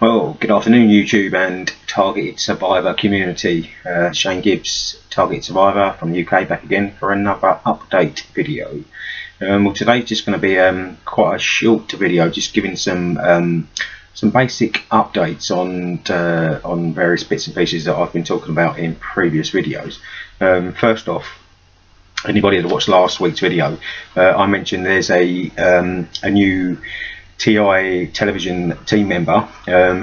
Well, good afternoon YouTube and Targeted Survivor community. Shane Gibbs, Targeted Survivor from the UK, back again for another update video. Well, today's just going to be quite a short video, just giving some basic updates on various bits and pieces that I've been talking about in previous videos. First off, anybody that watched last week's video, I mentioned there's a new TI television team member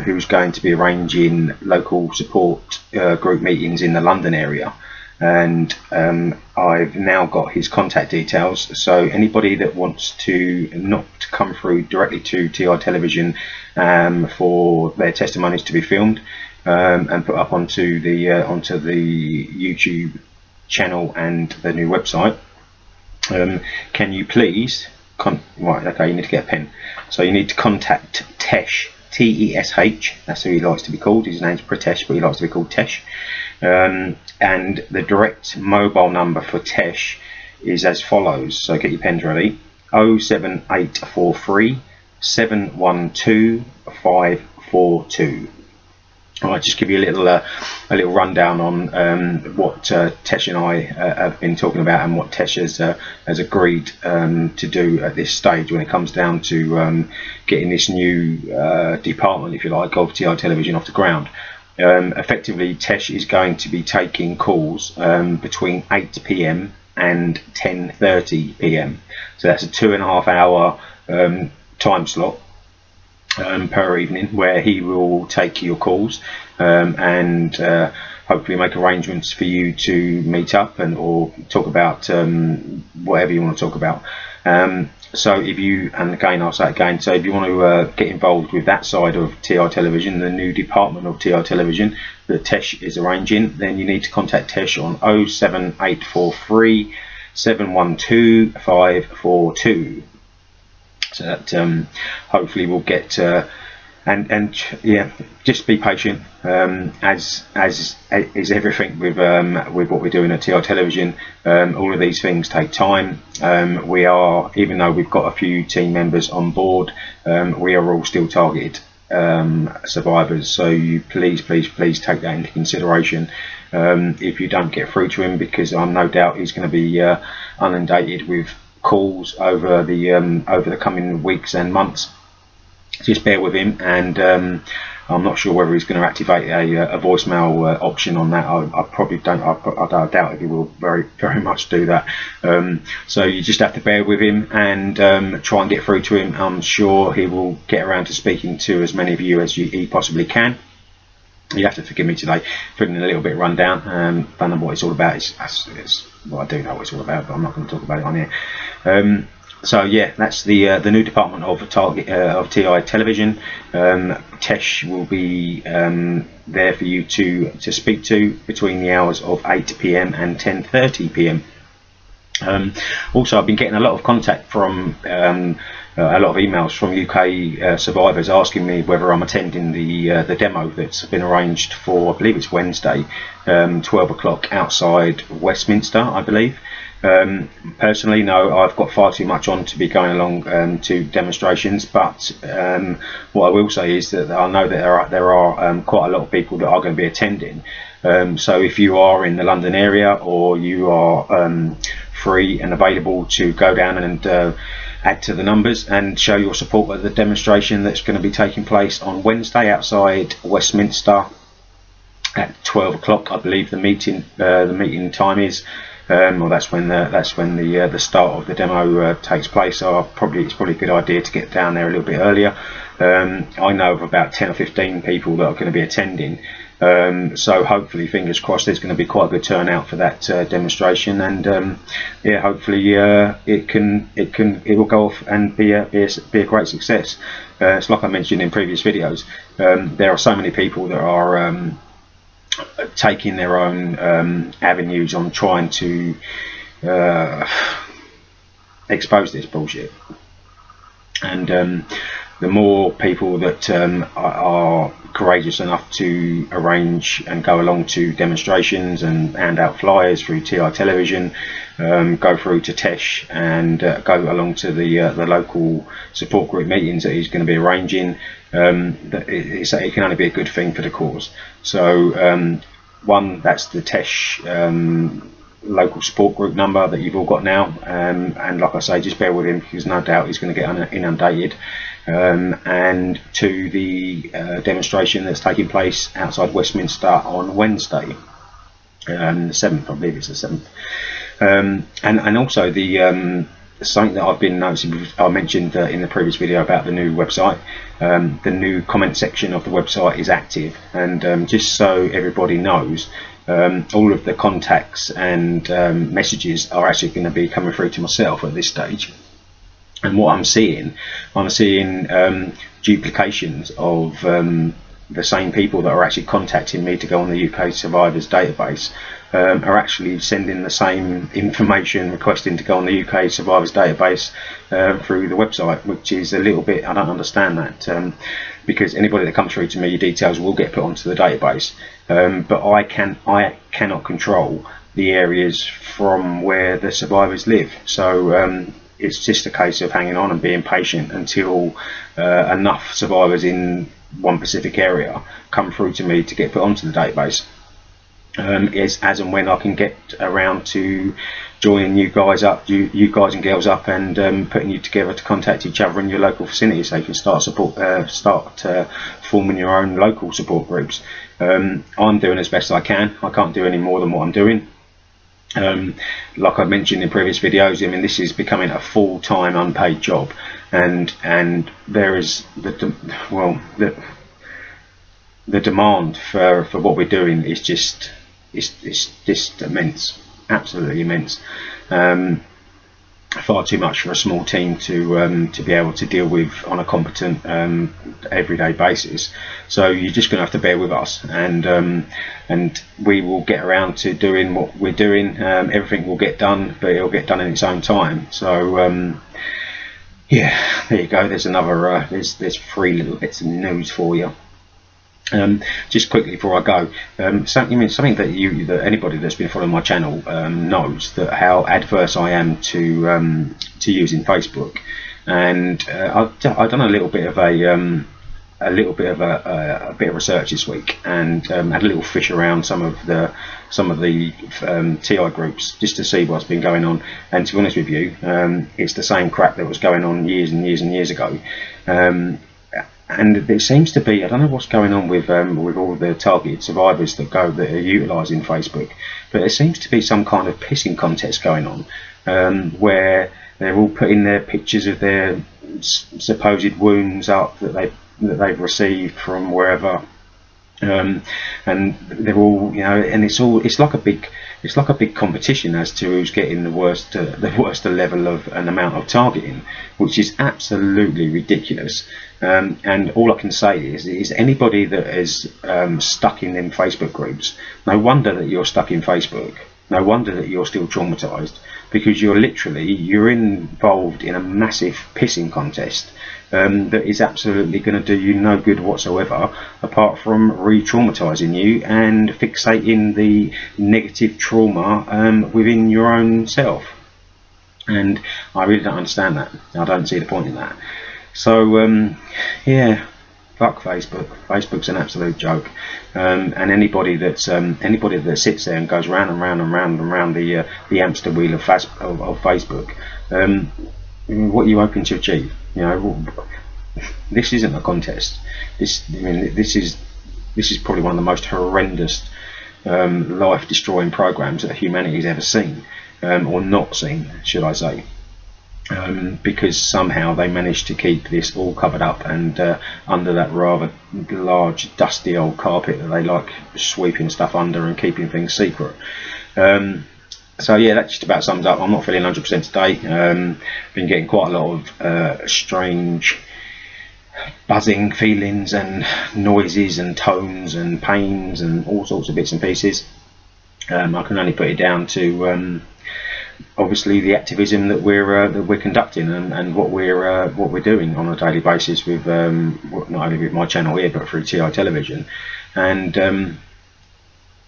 who's going to be arranging local support group meetings in the London area, and I've now got his contact details, so anybody that wants to not come through directly to TI television for their testimonies to be filmed and put up onto the YouTube channel and the new website, can you please right, okay, you need to get a pen. So you need to contact Tesh, T-E-S-H, that's who he likes to be called. His name's Pritesh, but he likes to be called Tesh. And the direct mobile number for Tesh is as follows, so get your pens ready: 07843 712 542. I'll just give you a little rundown on what Tesh and I have been talking about, and what Tesh has agreed to do at this stage when it comes down to getting this new department, if you like, of TI television off the ground. Effectively, Tesh is going to be taking calls between 8 PM and 10:30 PM. So that's a 2.5 hour time slot per evening, where he will take your calls and hopefully make arrangements for you to meet up or talk about whatever you want to talk about. So if you, and again I'll say it again, so if you want to get involved with that side of TI television, the new department of TI television that Tesh is arranging, then you need to contact Tesh on 07843 712 542. So that hopefully we'll get and yeah, just be patient, as is everything with what we're doing at TI television. All of these things take time. We are, even though we've got a few team members on board, we are all still targeted survivors, so you please take that into consideration if you don't get through to him, because I'm no doubt he's going to be inundated with calls over the coming weeks and months. Just bear with him, and I'm not sure whether he's going to activate a voicemail option on that. I probably don't. I doubt if he will very much do that. So you just have to bear with him and try and get through to him. I'm sure he will get around to speaking to as many of you as he possibly can. You have to forgive me today, feeling a little bit run down. Don't know what it's all about. Well, I do know what it's all about, but I'm not going to talk about it on here. So yeah, that's the new department of TI television. Tesh will be there for you to speak to between the hours of 8 PM and 10:30 PM. Also, I've been getting a lot of contact from a lot of emails from UK survivors asking me whether I'm attending the demo that's been arranged for, I believe it's Wednesday, 12 o'clock outside Westminster, I believe. Personally, no, I've got far too much on to be going along to demonstrations, but what I will say is that I know that there are quite a lot of people that are going to be attending. So if you are in the London area, or you are free and available to go down and add to the numbers and show your support at the demonstration that's going to be taking place on Wednesday outside Westminster at 12 o'clock, I believe the meeting time is. Well, that's when the start of the demo takes place. So it's probably a good idea to get down there a little bit earlier. I know of about 10 or 15 people that are going to be attending. So hopefully, fingers crossed, there's going to be quite a good turnout for that demonstration, and yeah, hopefully it will go off and be a great success. It's like I mentioned in previous videos. There are so many people that are taking their own avenues on trying to expose this bullshit, and the more people that are courageous enough to arrange and go along to demonstrations and hand out flyers through TI television, go through to Tesh and go along to the local support group meetings that he's going to be arranging, it can only be a good thing for the cause. So one, that's the Tesh local support group number that you've all got now, and like I say, just bear with him because no doubt he's going to get inundated. And to the demonstration that's taking place outside Westminster on Wednesday, the 7th, I believe it's the 7th. And also the something that I've been noticing, I mentioned in the previous video about the new website. The new comment section of the website is active, and just so everybody knows, all of the contacts and messages are actually going to be coming through to myself at this stage. And what I'm seeing duplications of the same people that are actually contacting me to go on the UK Survivors database are actually sending the same information, requesting to go on the UK Survivors database through the website, which is a little bit, I don't understand that, because anybody that comes through to me, your details will get put onto the database, but I cannot control the areas from where the survivors live. So it's just a case of hanging on and being patient until enough survivors in one specific area come through to me to get put onto the database. As and when I can get around to joining you guys and girls up, and putting you together to contact each other in your local vicinity, so you can start forming your own local support groups. I'm doing as best I can. I can't do any more than what I'm doing. Like I mentioned in previous videos, I mean, this is becoming a full-time unpaid job, and there is the demand for what we're doing is just immense, absolutely immense. Far too much for a small team to be able to deal with on a competent everyday basis. So you're just going to have to bear with us, and we will get around to doing what we're doing. Everything will get done, but it'll get done in its own time. So yeah, there you go. There's another there's 3 little bits of news for you. Just quickly before I go, something that anybody that's been following my channel knows that how adverse I am to using Facebook, and I've done a little bit of research this week, and had a little fish around some of the TI groups just to see what's been going on. And to be honest with you, it's the same crap that was going on years and years and years ago. And there seems to be, I don't know what's going on with all the targeted survivors that are utilising Facebook, but there seems to be some kind of pissing contest going on, where they're all putting their pictures of their supposed wounds up that they've received from wherever, and they're all, you know, and it's like a big competition as to who's getting the worst level of an amount of targeting, which is absolutely ridiculous. And all I can say is anybody that is stuck in them Facebook groups, no wonder that you're stuck in Facebook. No wonder that you're still traumatized, because you're involved in a massive pissing contest that is absolutely going to do you no good whatsoever, apart from re-traumatizing you and fixating the negative trauma within your own self. And I really don't understand that. I don't see the point in that. So yeah, fuck Facebook. Facebook's an absolute joke. And anybody that sits there and goes round and round and round and round the hamster wheel of Facebook, what are you hoping to achieve? You know, this isn't a contest. This is probably one of the most horrendous life-destroying programs that humanity's ever seen, or not seen, should I say. Because somehow they managed to keep this all covered up and under that rather large dusty old carpet that they like sweeping stuff under and keeping things secret. So yeah, that just about sums up. I'm not feeling 100% today. Been getting quite a lot of strange buzzing feelings and noises and tones and pains and all sorts of bits and pieces. I can only put it down to obviously the activism that we're conducting and what we're doing on a daily basis with not only with my channel here but through TI Television. And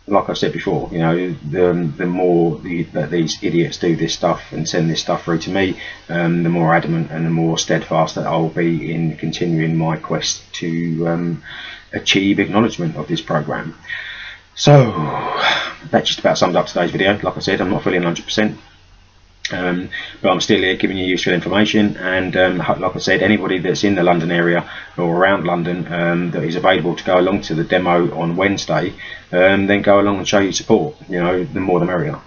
like I said before, you know, the more that these idiots do this stuff and send this stuff through to me, the more adamant and the more steadfast that I'll be in continuing my quest to achieve acknowledgement of this program. So that just about sums up today's video. Like I said, I'm not feeling 100%. But I'm still here giving you useful information, and like I said, anybody that's in the London area or around London that is available to go along to the demo on Wednesday, then go along and show your support. You know, the more the merrier.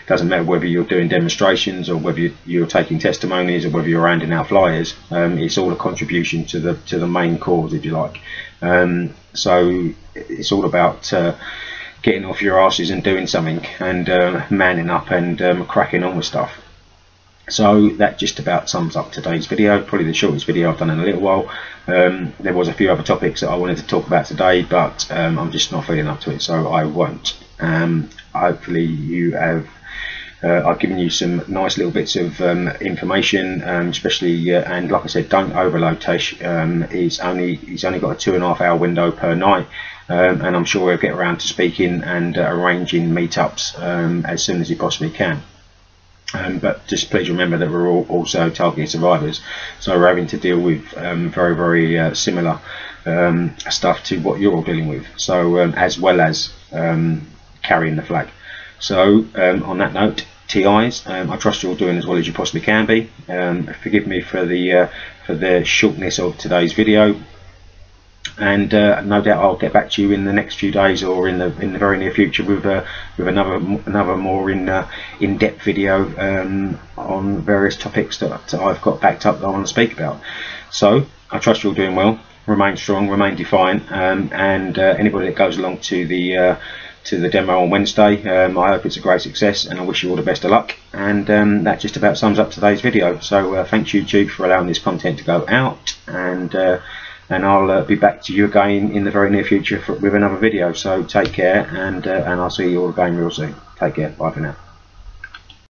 Doesn't matter whether you're doing demonstrations or whether you're taking testimonies or whether you're handing out flyers. It's all a contribution to the main cause, if you like. So it's all about getting off your asses and doing something, and manning up and cracking on with stuff. So that just about sums up today's video, probably the shortest video I've done in a little while. There was a few other topics that I wanted to talk about today, but I'm just not feeling up to it, so I won't. Hopefully you have I've given you some nice little bits of information, especially and like I said, don't overload Tesh. He's only got a 2.5 hour window per night, and I'm sure he'll get around to speaking and arranging meetups as soon as he possibly can. But just please remember that we're all also targeted survivors, so we're having to deal with very similar stuff to what you're all dealing with, so as well as carrying the flag. So on that note, TIs, I trust you're all doing as well as you possibly can be. Forgive me for the shortness of today's video, and no doubt I'll get back to you in the next few days or in the very near future with another more in-depth video on various topics that I've got backed up that I want to speak about. So I trust you're all doing well. Remain strong, remain defiant, and anybody that goes along to the demo on Wednesday, I hope it's a great success, and I wish you all the best of luck. And that just about sums up today's video. So thanks YouTube for allowing this content to go out, and I'll be back to you again in the very near future with another video. So take care, and I'll see you all again real soon. Take care. Bye for now.